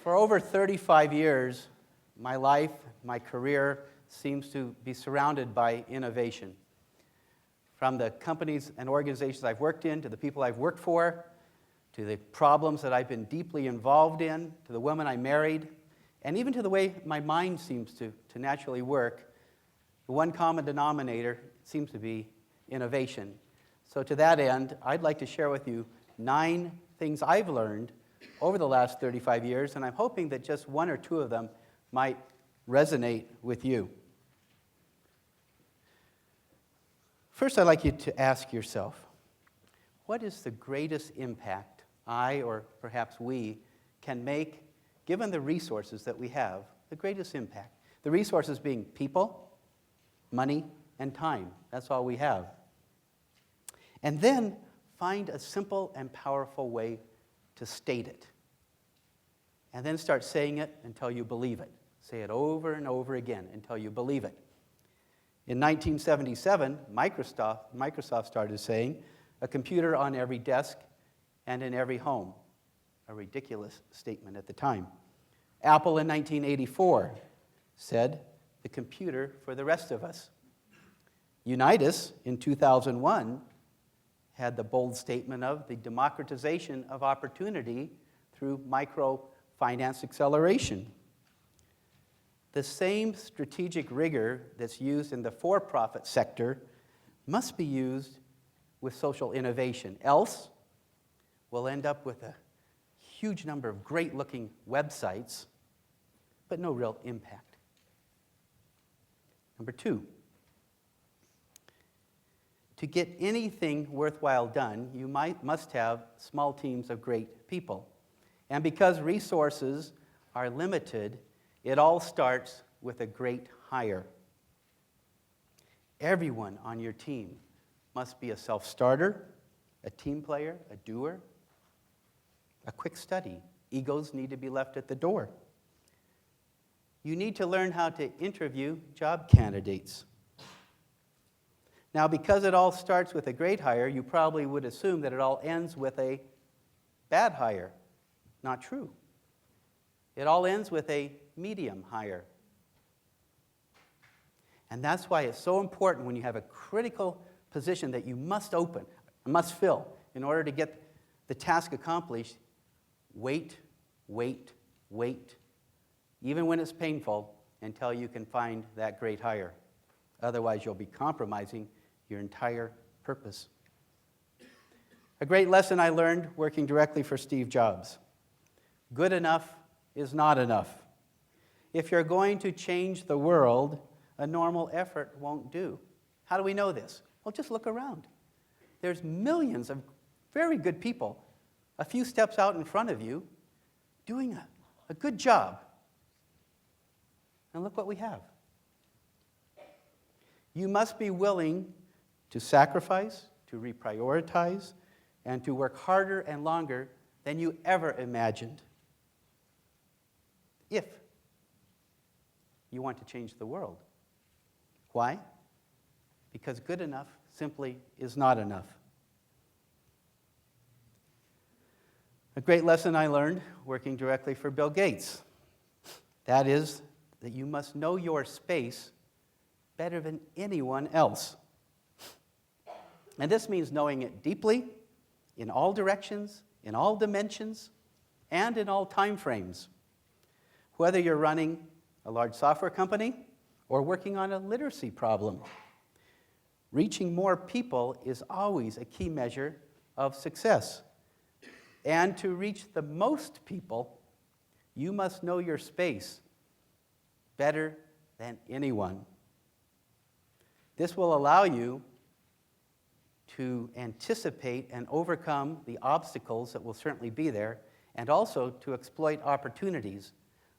For over 35 years, my life, my career seems to be surrounded by innovation. From the companies and organizations I've worked in, to the people I've worked for, to the problems that I've been deeply involved in, to the woman I married, and even to the way my mind seems to naturally work, the one common denominator seems to be innovation. So to that end, I'd like to share with you 9 things I've learned over the last 35 years, and I'm hoping that just 1 or 2 of them might resonate with you. First, I'd like you to ask yourself, what is the greatest impact I, or perhaps we, can make, given the resources that we have, the greatest impact? The resources being people, money, and time. That's all we have. And then find a simple and powerful way to state it. And then start saying it until you believe it. Say it over and over again until you believe it. In 1977, Microsoft started saying, a computer on every desk and in every home. A ridiculous statement at the time. Apple in 1984 said, the computer for the rest of us. Unitas in 2001 had the bold statement of the democratization of opportunity through microfinance acceleration. The same strategic rigor that's used in the for-profit sector must be used with social innovation. Else, we'll end up with a huge number of great-looking websites, but no real impact. Number 2, to get anything worthwhile done, you must have small teams of great people. And because resources are limited, it all starts with a great hire. Everyone on your team must be a self-starter, a team player, a doer, a quick study. Egos need to be left at the door. You need to learn how to interview job candidates. Now, because it all starts with a great hire, you probably would assume that it all ends with a bad hire. Not true. It all ends with a medium hire. And that's why it's so important when you have a critical position that you must fill in order to get the task accomplished. Wait, wait, wait, even when it's painful, until you can find that great hire. Otherwise, you'll be compromising your entire purpose. A great lesson I learned working directly for Steve Jobs. Good enough is not enough. If you're going to change the world, a normal effort won't do. How do we know this? Well, just look around. There's millions of very good people a few steps out in front of you doing a good job. And look what we have. You must be willing to sacrifice, to reprioritize, and to work harder and longer than you ever imagined. If you want to change the world. Why? Because good enough simply is not enough. A great lesson I learned working directly for Bill Gates. That is that you must know your space better than anyone else. And this means knowing it deeply, in all directions, in all dimensions, and in all time frames. Whether you're running a large software company or working on a literacy problem, reaching more people is always a key measure of success. And to reach the most people, you must know your space better than anyone. This will allow you to anticipate and overcome the obstacles that will certainly be there, and also to exploit opportunities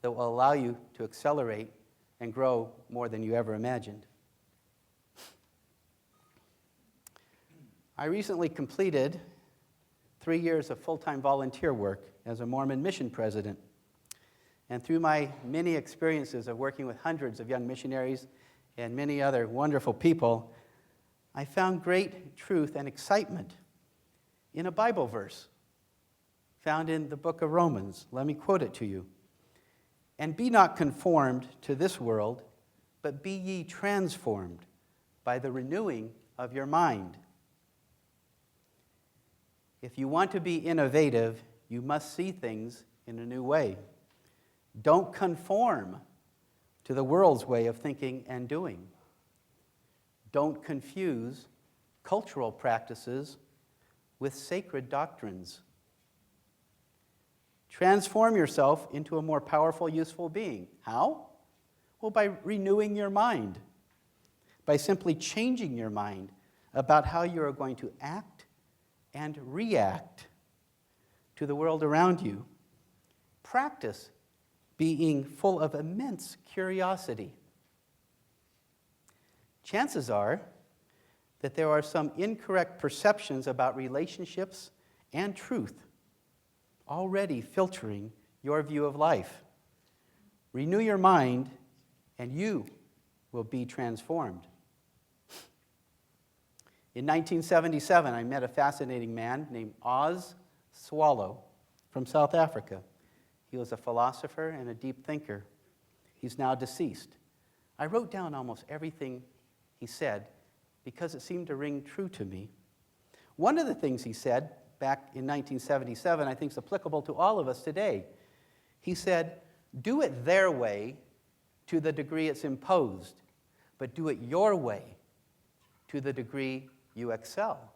that will allow you to accelerate and grow more than you ever imagined. I recently completed 3 years of full-time volunteer work as a Mormon mission president. And through my many experiences of working with hundreds of young missionaries and many other wonderful people, I found great truth and excitement in a Bible verse found in the book of Romans. Let me quote it to you. And be not conformed to this world, but be ye transformed by the renewing of your mind. If you want to be innovative, you must see things in a new way. Don't conform to the world's way of thinking and doing. Don't confuse cultural practices with sacred doctrines. Transform yourself into a more powerful, useful being. How? Well, by renewing your mind, by simply changing your mind about how you are going to act and react to the world around you. Practice being full of immense curiosity. Chances are that there are some incorrect perceptions about relationships and truth already filtering your view of life. Renew your mind, and you will be transformed. In 1977, I met a fascinating man named Oz Swallow from South Africa. He was a philosopher and a deep thinker. He's now deceased. I wrote down almost everything he said because it seemed to ring true to me. One of the things he said back in 1977 I think is applicable to all of us today. He said, do it their way to the degree it's imposed, but do it your way to the degree you excel.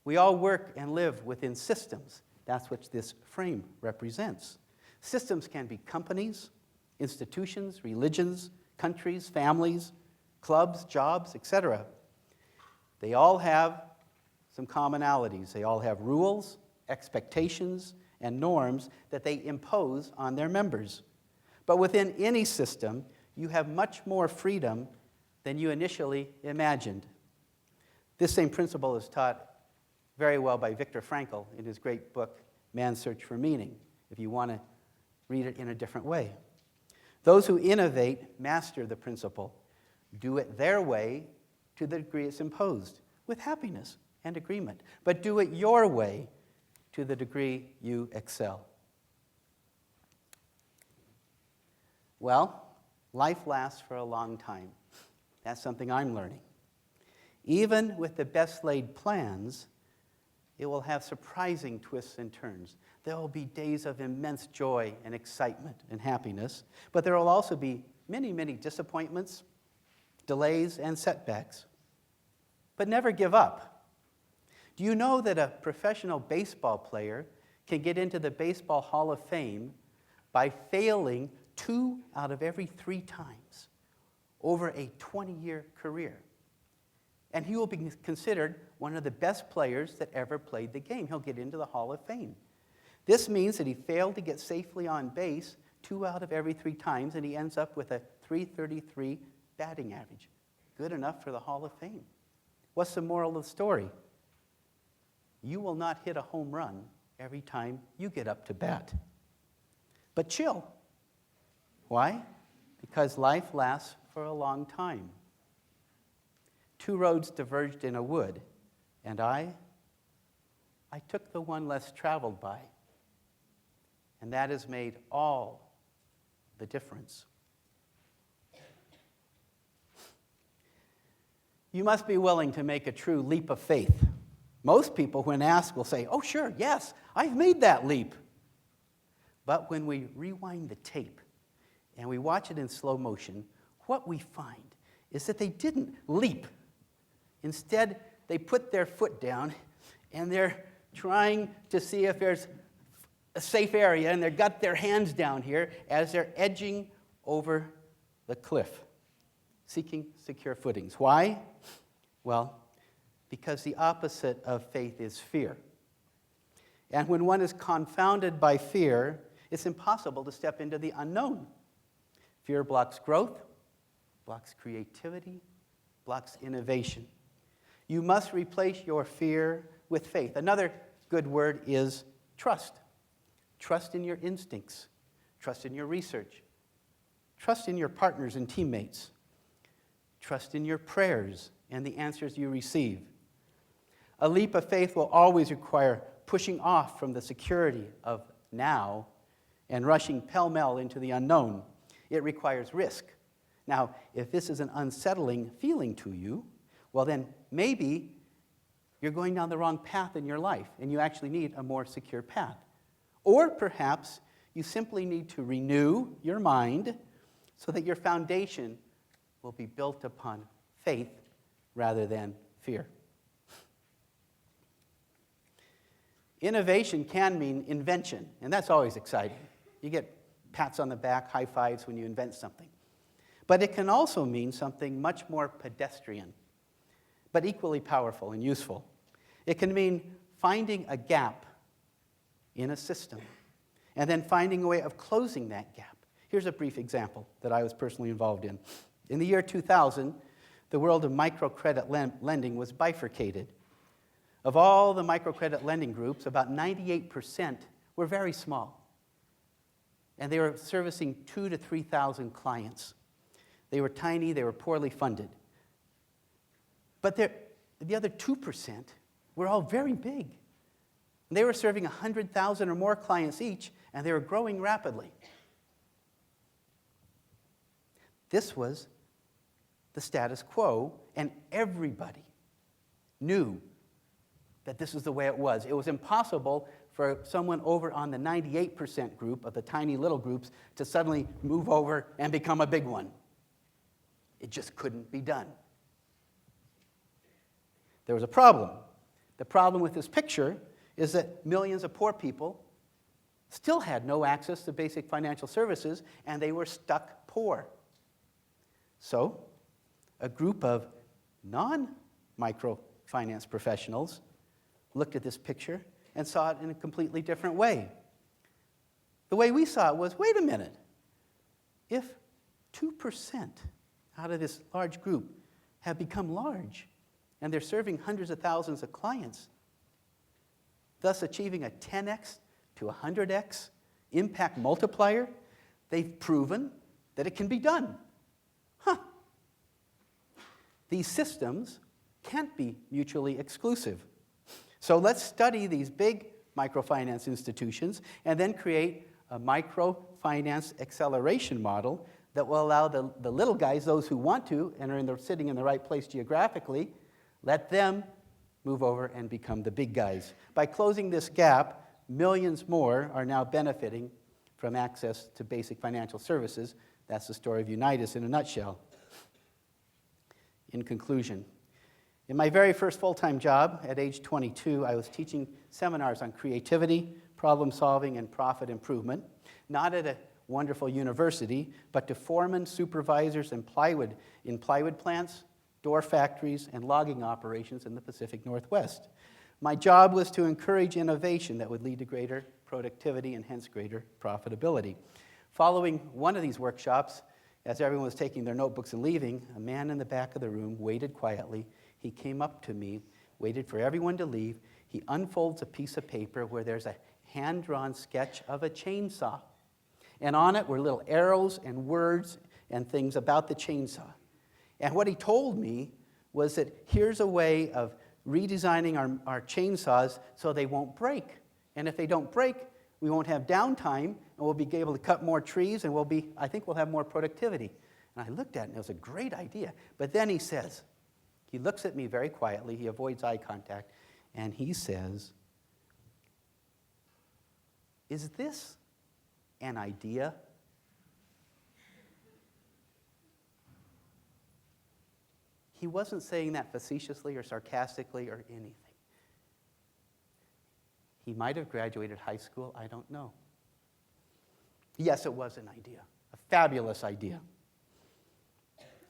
We all work and live within systems. That's what this frame represents. Systems can be companies, institutions, religions, countries, families, clubs, jobs, etc. They all have some commonalities. They all have rules, expectations, and norms that they impose on their members. But within any system, you have much more freedom than you initially imagined. This same principle is taught very well by Viktor Frankl in his great book, Man's Search for Meaning, if you want to read it in a different way. Those who innovate master the principle. Do it their way to the degree it's imposed, with happiness and agreement. But do it your way to the degree you excel. Well, life lasts for a long time. That's something I'm learning. Even with the best laid plans, it will have surprising twists and turns. There will be days of immense joy and excitement and happiness, but there will also be many, many disappointments, delays, and setbacks. But never give up. Do you know that a professional baseball player can get into the Baseball Hall of Fame by failing 2 out of every 3 times over a 20-year career? And he will be considered one of the best players that ever played the game. He'll get into the Hall of Fame. This means that he failed to get safely on base 2 out of every 3 times, and he ends up with a .333 batting average. Good enough for the Hall of Fame. What's the moral of the story? You will not hit a home run every time you get up to bat. But chill. Why? Because life lasts for a long time. 2 roads diverged in a wood, and I took the one less traveled by. And that has made all the difference. You must be willing to make a true leap of faith. Most people, when asked, will say, oh, sure, yes, I've made that leap. But when we rewind the tape and we watch it in slow motion, what we find is that they didn't leap. Instead, they put their foot down and they're trying to see if there's a safe area, and they've got their hands down here as they're edging over the cliff, seeking secure footings. Why? Well, because the opposite of faith is fear. And when one is confounded by fear, it's impossible to step into the unknown. Fear blocks growth, blocks creativity, blocks innovation. You must replace your fear with faith. Another good word is trust. Trust in your instincts. Trust in your research. Trust in your partners and teammates. Trust in your prayers and the answers you receive. A leap of faith will always require pushing off from the security of now and rushing pell-mell into the unknown. It requires risk. Now, if this is an unsettling feeling to you, well then maybe you're going down the wrong path in your life and you actually need a more secure path. Or perhaps you simply need to renew your mind so that your foundation will be built upon faith rather than fear. Innovation can mean invention, and that's always exciting. You get pats on the back, high fives when you invent something. But it can also mean something much more pedestrian, but equally powerful and useful. It can mean finding a gap in a system and then finding a way of closing that gap. Here's a brief example that I was personally involved in. In the year 2000, the world of microcredit lending was bifurcated. Of all the microcredit lending groups, about 98% were very small. And they were servicing 2,000 to 3,000 clients. They were tiny, they were poorly funded. But the other 2% were all very big. And they were serving 100,000 or more clients each, and they were growing rapidly. This was the status quo, and everybody knew that this is the way it was. It was impossible for someone over on the 98% group of the tiny little groups to suddenly move over and become a big one. It just couldn't be done. There was a problem. The problem with this picture is that millions of poor people still had no access to basic financial services, and they were stuck poor. So, a group of non-microfinance professionals looked at this picture and saw it in a completely different way. The way we saw it was, wait a minute, if 2% out of this large group have become large, and they're serving hundreds of thousands of clients, thus achieving a 10x to 100x impact multiplier, they've proven that it can be done. These systems can't be mutually exclusive. So let's study these big microfinance institutions and then create a microfinance acceleration model that will allow the little guys, those who want to and are sitting in the right place geographically, let them move over and become the big guys. By closing this gap, millions more are now benefiting from access to basic financial services. That's the story of Unitas in a nutshell. In conclusion, in my very first full-time job at age 22, I was teaching seminars on creativity, problem solving, and profit improvement, not at a wonderful university, but to foremen, supervisors, and in plywood plants, door factories, and logging operations in the Pacific Northwest. My job was to encourage innovation that would lead to greater productivity and hence greater profitability. Following one of these workshops, as everyone was taking their notebooks and leaving, a man in the back of the room waited quietly. He came up to me, waited for everyone to leave. He unfolds a piece of paper where there's a hand-drawn sketch of a chainsaw. And on it were little arrows and words and things about the chainsaw. And what he told me was that here's a way of redesigning our chainsaws so they won't break. And if they don't break, we won't have downtime, and we'll be able to cut more trees, and I think we'll have more productivity. And I looked at it, and it was a great idea. But then he says, he looks at me very quietly, he avoids eye contact, and he says, "Is this an idea?" He wasn't saying that facetiously or sarcastically or anything. He might have graduated high school, I don't know. Yes, it was an idea, a fabulous idea.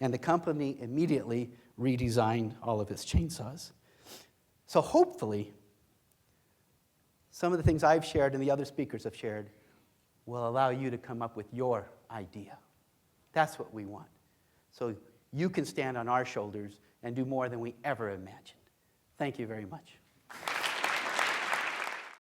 And the company immediately redesigned all of its chainsaws. So hopefully, some of the things I've shared and the other speakers have shared will allow you to come up with your idea. That's what we want. So you can stand on our shoulders and do more than we ever imagined. Thank you very much.